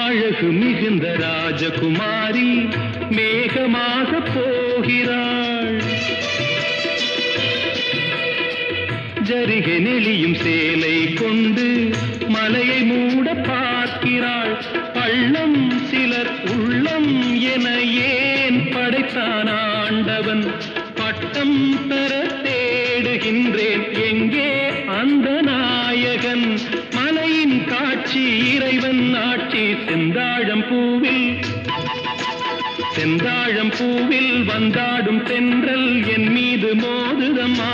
அழகு மிகுந்த ராஜகுமாரி மேகமாக போகிறாள். ஜரிகை நெளியும் சேலை கொண்டு மலையை மூட பார்க்கிறாள். பள்ளம் சிலர் உள்ளம் என ஏன் படைத்தான் ஆண்டவன்? பட்டம் பெற தேடுகின்றேன், எங்கே அந்த நாயகன்? மலையின் காட்சி இறைவன் ஆட்சி. செந்தாழம் பூவில் வந்தாடும் தென்றல் என் மீது மோதுதம்மா.